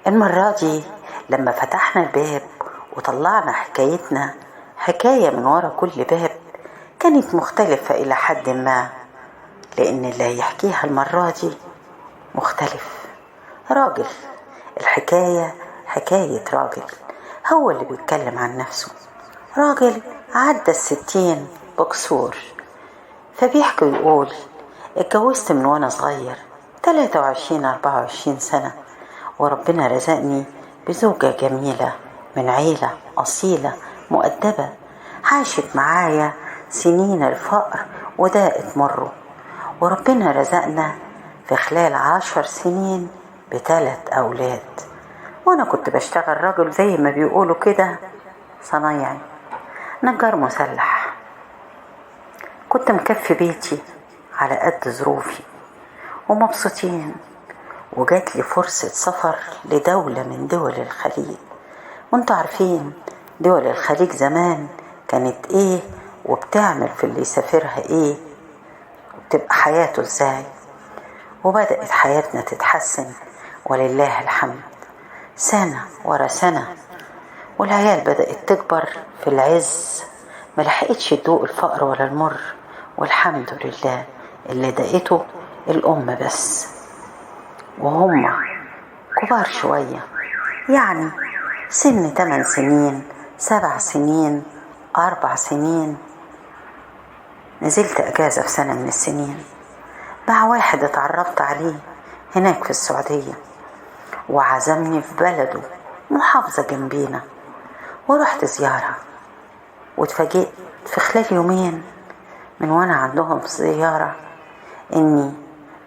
المرة دي لما فتحنا الباب وطلعنا حكايتنا، حكاية من ورا كل باب كانت مختلفة إلى حد ما، لأن اللي هيحكيها المرة دي مختلف. راجل. الحكاية حكاية راجل، هو اللي بيتكلم عن نفسه. راجل عدى 60 بكسور، فبيحكي ويقول: اتجوزت من وانا صغير 23-24 سنة، وربنا رزقني بزوجة جميلة من عيلة أصيلة مؤدبة، عاشت معايا سنين الفقر وداءت مره، وربنا رزقنا في خلال 10 سنين ب3 أولاد. وأنا كنت بشتغل راجل زي ما بيقولوا كده صنايعي، نجار مسلح. كنت مكفي بيتي على قد ظروفي ومبسوطين، وجات لي فرصة سفر لدولة من دول الخليج. وانتوا عارفين دول الخليج زمان كانت ايه، وبتعمل في اللي يسافرها ايه، وبتبقى حياته ازاي. وبدأت حياتنا تتحسن ولله الحمد، سنة ورا سنة، والعيال بدأت تكبر في العز، ملحقتش تدوق الفقر ولا المر، والحمد لله اللي دقته الأم بس. وهم كبار شوية، يعني سن 8 سنين 7 سنين 4 سنين. نزلت أجازة في سنة من السنين مع واحد اتعرفت عليه هناك في السعودية، وعزمني في بلده محافظة جنبينا، ورحت زيارة. واتفاجئت في خلال يومين من وانا عندهم في زيارة اني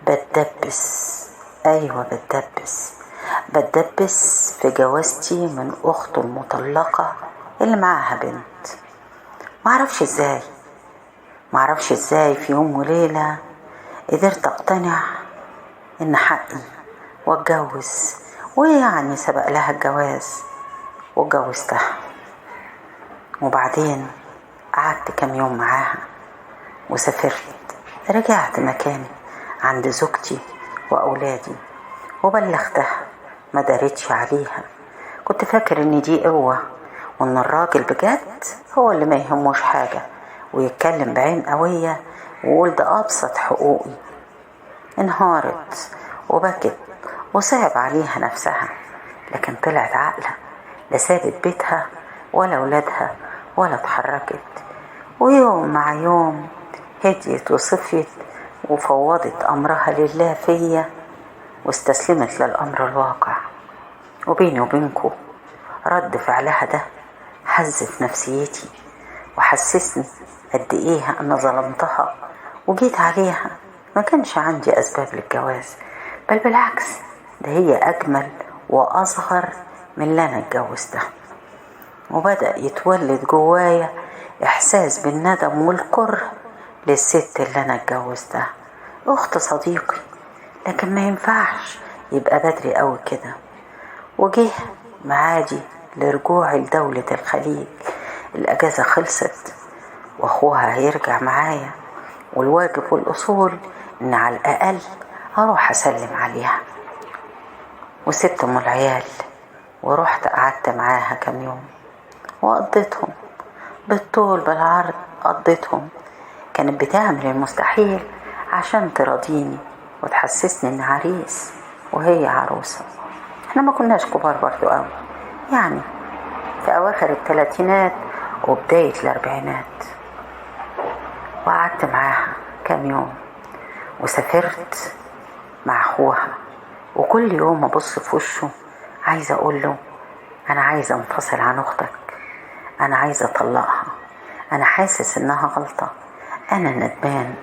بتدبس. ايوه بتدبس في جوازتي من اخته المطلقة اللي معاها بنت. معرفش ازاي في يوم وليلة قدرت اقتنع ان حقي واتجوز، ويعني سبق لها الجواز واتجوزتها. وبعدين قعدت كام يوم معاها وسافرت، رجعت مكاني عند زوجتي واولادي وبلغتها، ما دارتش عليها. كنت فاكر ان دي قوة، وان الراجل بجد هو اللي ما يهموش حاجة ويتكلم بعين قوية ويقول ده ابسط حقوقي. انهارت وبكت وصعب عليها نفسها، لكن طلعت عاقلة، لا سابت بيتها ولا ولادها ولا اتحركت. ويوم مع يوم هديت وصفيت وفوضت أمرها لله فيا، واستسلمت للأمر الواقع. وبيني وبينكو رد فعلها ده حزت نفسيتي وحسسني قد ايه انا ظلمتها وجيت عليها. ما كانش عندي اسباب للجواز، بل بالعكس ده هي اجمل واصغر من اللي انا اتجوزتها. وبدأ يتولد جوايا احساس بالندم والكره للست اللي انا اتجوزتها، اخت صديقي، لكن ما ينفعش يبقى بدري قوي كده. وجه معادي لرجوعي لدولة الخليج، الاجازة خلصت واخوها هيرجع معايا، والواجب والأصول إن على الأقل أروح أسلم عليها. وسبت أم العيال ورحت قعدت معاها كم يوم وقضيتهم بالطول بالعرض. قضيتهم، كانت بتعمل المستحيل عشان تراضيني وتحسسني إن عريس وهي عروسة. احنا ما كناش كبار برضو قوي، يعني في أواخر الثلاثينات وبداية الأربعينات. وقعدت معاها كام يوم وسافرت مع اخوها، وكل يوم ابص في وشه عايزه اقول له انا عايزه انفصل عن اختك، انا عايزه اطلقها، انا حاسس انها غلطه، انا ندمان.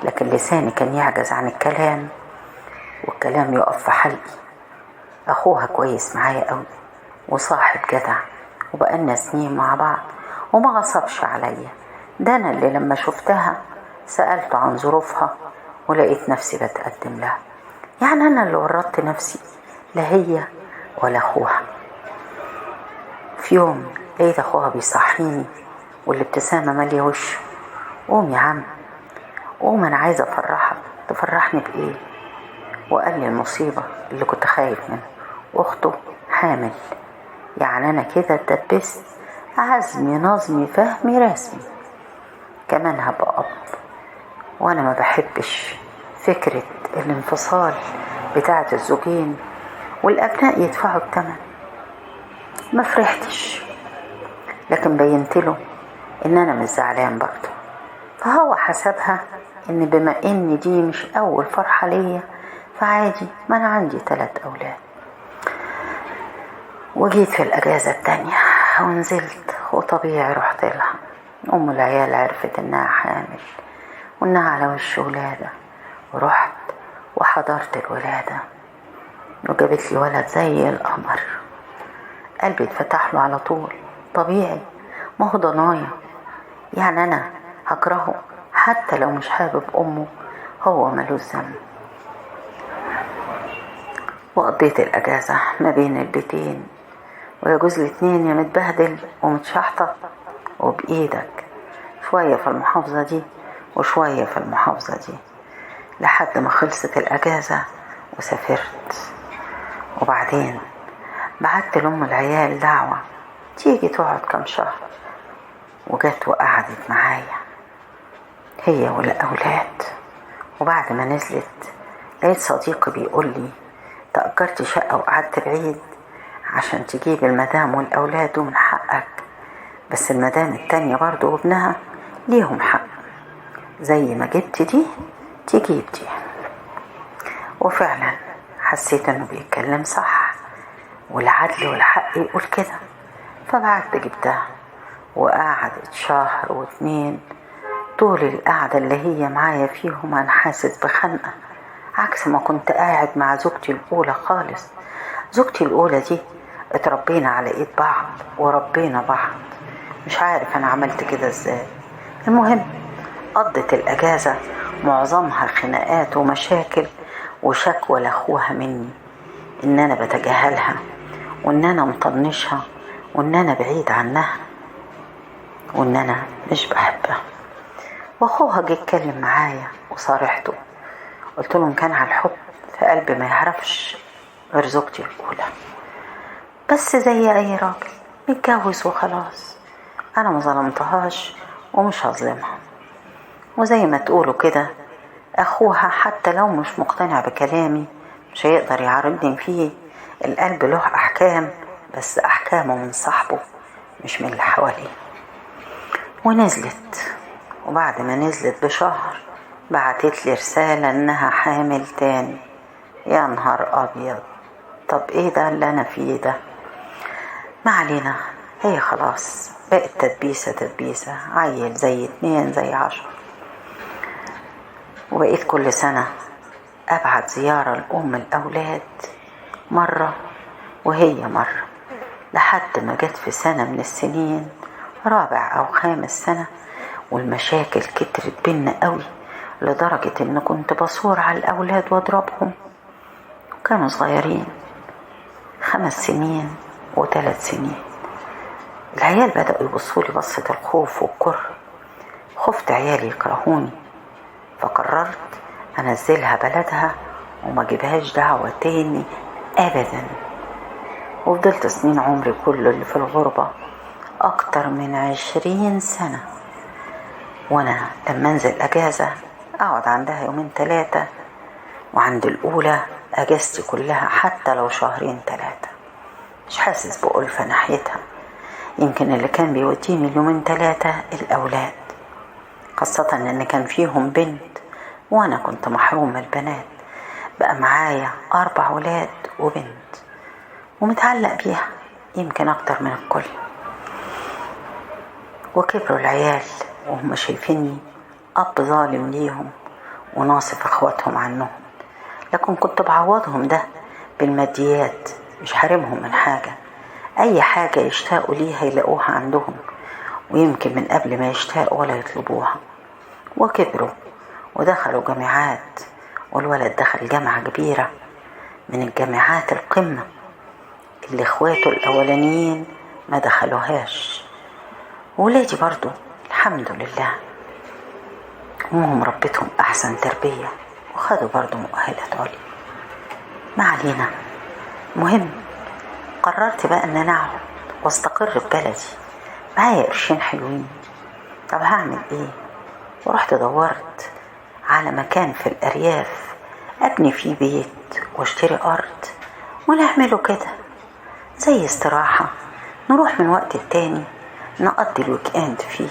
لكن لساني كان يعجز عن الكلام، والكلام يقف في حلقي. اخوها كويس معايا قوي وصاحب جدع، وبقالنا سنين مع بعض وما غصبش عليا. ده انا اللي لما شفتها سألته عن ظروفها ولقيت نفسي بتقدم لها، يعني انا اللي ورطت نفسي، لا هي ولا اخوها. في يوم لقيت اخوها بيصحيني والابتسامة مالية وشه: قوم يا عم قوم، انا عايزة افرحك. تفرحني بايه؟ وقال لي المصيبة اللي كنت خايف منها، واخته حامل، يعني أنا كده اتدبست عزمي نظمي فهمي رسمي، كمان هبقى أب. وأنا ما بحبش فكرة الانفصال بتاعة الزوجين والأبناء يدفعوا الثمن. ما فرحتش، لكن بينتله إن أنا مش زعلان برضه، فهو حسبها إن بما إن دي مش أول فرحة ليا فعادي، ما أنا عندي 3 أولاد. وجيت في الأجازة التانية ونزلت، وطبيعي رحت لها. أم العيال عرفت إنها حامل وإنها على وش ولادة، ورحت وحضرت الولادة وجابت لي ولد زي القمر. قلبي اتفتح له على طول، طبيعي، ما هو ضنايا، يعني أنا هكرهه حتى لو مش حابب أمه؟ هو ملوش ذنب. وقضيت الأجازة ما بين البيتين، ويجوز الاتنين يا متبهدل ومتشحطط وبإيدك، شوية في المحافظة دي وشوية في المحافظة دي، لحد ما خلصت الأجازة وسافرت. وبعدين بعت لأم العيال دعوة تيجي تقعد كم شهر، وجت وقعدت معايا هي والأولاد. وبعد ما نزلت لقيت صديقي بيقول لي تأجرت شقة وقعدت بعيد عشان تجيب المدام والأولاد، ومن حقك، بس المدام التانية برضو وابنها ليهم حق، زي ما جبت دي تجيب دي. وفعلا حسيت انه بيتكلم صح، والعدل والحق يقول كده. فبعت جبتها وقعدت 1 و2 شهور. طول القعدة اللي هي معايا فيهم أنا حاسس بخنقة، عكس ما كنت قاعد مع زوجتي الأولى خالص. زوجتي الأولى دي اتربينا على ايد بعض وربينا بعض، مش عارف أنا عملت كده ازاي. المهم قضت الأجازة معظمها خناقات ومشاكل وشكوى لأخوها مني، إن أنا بتجاهلها وإن أنا مطنشها وإن أنا بعيد عنها وإن أنا مش بحبها. وأخوها جه اتكلم معايا وصارحته، قلت له إن كان على الحب فقلبي ما يعرفش غير زوجتي الأولى، بس زي أي راجل متجوز وخلاص، أنا ما ظلمتهاش ومش هظلمها. وزي ما تقولوا كده أخوها حتى لو مش مقتنع بكلامي مش هيقدر يعارضني فيه، القلب له أحكام، بس أحكامه من صاحبه مش من اللي حواليه. ونزلت، وبعد ما نزلت بشهر بعتت لي رسالة إنها حامل تاني. يا نهار أبيض، طب إيه ده اللي أنا فيه ده؟ ما علينا، هي خلاص بقت تدبيسة، عيل زي 2 زي 10. وبقيت كل سنة أبعت زيارة لأم الأولاد مرة وهي مرة، لحد ما جت في سنة من السنين 4 أو 5 سنة والمشاكل كترت بينا قوي، لدرجة إن كنت بصور على الأولاد واضربهم، كانوا صغيرين 5 سنين و3 سنين. العيال بدأوا يبصولي بصة الخوف والكره، خفت عيالي يكرهوني، فقررت أنزلها بلدها وما جيبهاش دعوة تاني أبدا. وفضلت سنين عمري كله اللي في الغربة أكتر من 20 سنة، وأنا لما أنزل أجازة أقعد عندها 2-3 يوم، وعند الأولى أجازتي كلها حتى لو 2-3 مش حاسس بألفة ناحيتها. يمكن اللي كان بيوديني 2-3 الأولاد، خاصة إن كان فيهم بنت وأنا كنت محروم من البنات. بقى معايا 4 ولاد وبنت ومتعلق بيها يمكن أكتر من الكل. وكبروا العيال وهم شايفيني أب ظالم ليهم وناصف أخواتهم عنهم، لكن كنت بعوضهم ده بالماديات، مش حارمهم من حاجة. أي حاجة يشتاقوا ليها يلاقوها عندهم، ويمكن من قبل ما يشتاقوا ولا يطلبوها. وكبروا ودخلوا جامعات، والولد دخل جامعة كبيرة من الجامعات القمة اللي اخواته الأولانيين ما دخلوهاش. ولادي برضو الحمد لله أمهم ربتهم أحسن تربية وخدوا برضو مؤهلات عليا. ما علينا، مهم قررت بقى ان انا اقعد واستقر في بلدي، معايا قرشين حلوين. طب هعمل ايه؟ ورحت دورت على مكان في الارياف ابني فيه بيت واشتري ارض ونعمله كده زي استراحة، نروح من وقت التاني نقضي الويك اند فيه،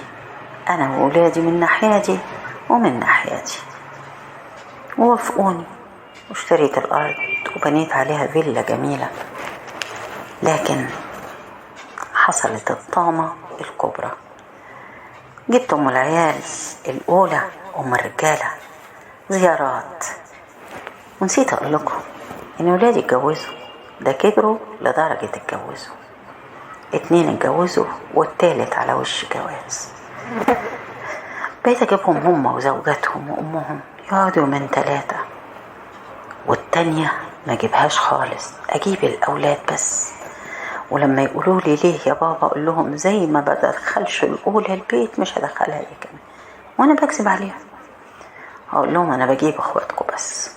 انا وولادي من ناحيتي ومن ناحيتي. ووافقوني واشتريت الارض وبنيت عليها فيلا جميلة. لكن حصلت الطامة الكبرى، جبت ام العيال الاولى ام الرجالة زيارات، ونسيت اقول لكم ان ولادي اتجوزوا، ده كبروا لدرجة اتجوزوا، 2 اتجوزوا والتالت على وش جواز. بقيت اجيبهم هم وزوجاتهم وامهم يقعدوا يومين 3، والتانية ما اجيبهاش خالص، اجيب الاولاد بس. ولما يقولوا لي ليه يا بابا اقول لهم زي ما بدخلش الاولى البيت مش هدخلها لي كمان، وانا بكذب عليها. اقول لهم انا بجيب اخواتكم بس.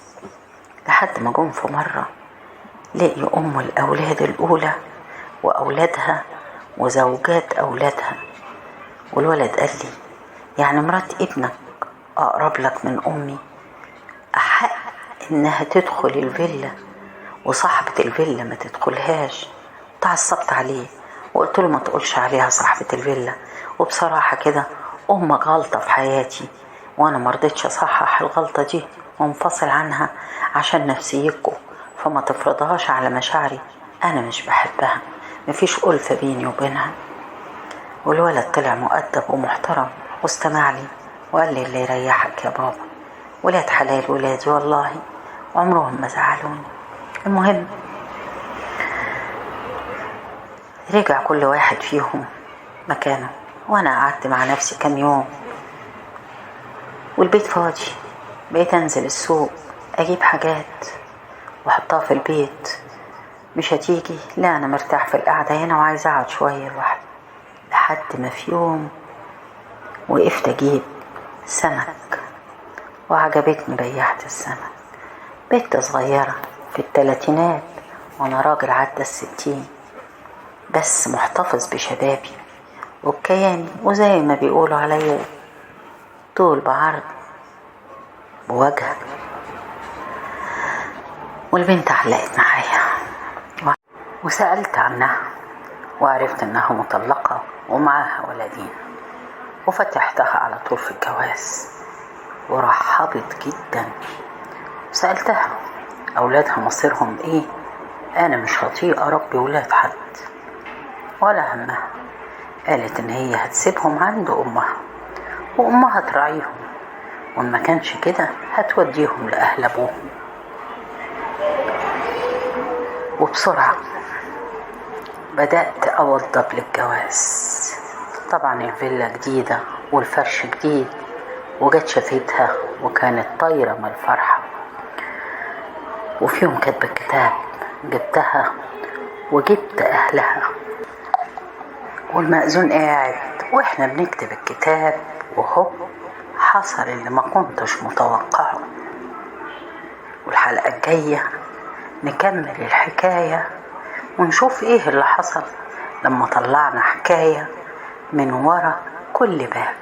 لحد ما جم في مرة لقي ام الاولاد الاولى واولادها وزوجات اولادها، والولد قال لي يعني مرات ابنك اقرب لك من امي، احق انها تدخل الفيلا وصاحبة الفيلا ما تدخلهاش. تعصبت عليه وقلت له ما تقولش عليها صاحبة الفيلا، وبصراحة كده امك غلطة في حياتي، وانا مرضتش اصحح الغلطة دي وانفصل عنها عشان نفسيتكم، فما تفرضهاش على مشاعري، انا مش بحبها، مفيش ألفة بيني وبينها. والولد طلع مؤدب ومحترم واستمع لي وقال لي اللي يريحك يا بابا، ولاد حلال ولادي والله عمرهم ما زعلوني. المهم رجع كل واحد فيهم مكانه، وانا قعدت مع نفسي كام يوم والبيت فاضي. بقيت انزل السوق اجيب حاجات واحطها في البيت، مش هتيجي؟ لا انا مرتاح في القعدة هنا وعايز اقعد شوية لوحدي. لحد ما في يوم وقفت اجيب سمك وعجبتني بياعة السمك، بنت صغيرة في الثلاثينات وانا راجل عدى 60، بس محتفظ بشبابي وبكياني، وزي ما بيقولوا عليا طول بعرض بوجه. والبنت علقت معايا وسألت عنها وعرفت انها مطلقة ومعاها ولدين، وفتحتها على طول في الجواز ورحبت جدا. سألتها اولادها مصيرهم ايه؟ انا مش هطيق اربي ولاد حد ولا همها. قالت ان هي هتسيبهم عند امها وامها تراعيهم، وان ما كانش كده هتوديهم لاهل ابوهم. وبسرعة بدأت أوضب للجواز. طبعا الفيلا جديدة والفرش جديد، وجت شافتها وكانت طايرة من الفرحة. وفي يوم كاتبة الكتاب جبتها وجبت أهلها، والمأذون قاعد وإحنا بنكتب الكتاب، وهو حصل اللي ما كنتش متوقعه. والحلقة الجاية نكمل الحكاية ونشوف ايه اللي حصل لما طلعنا حكاية من ورا كل باب.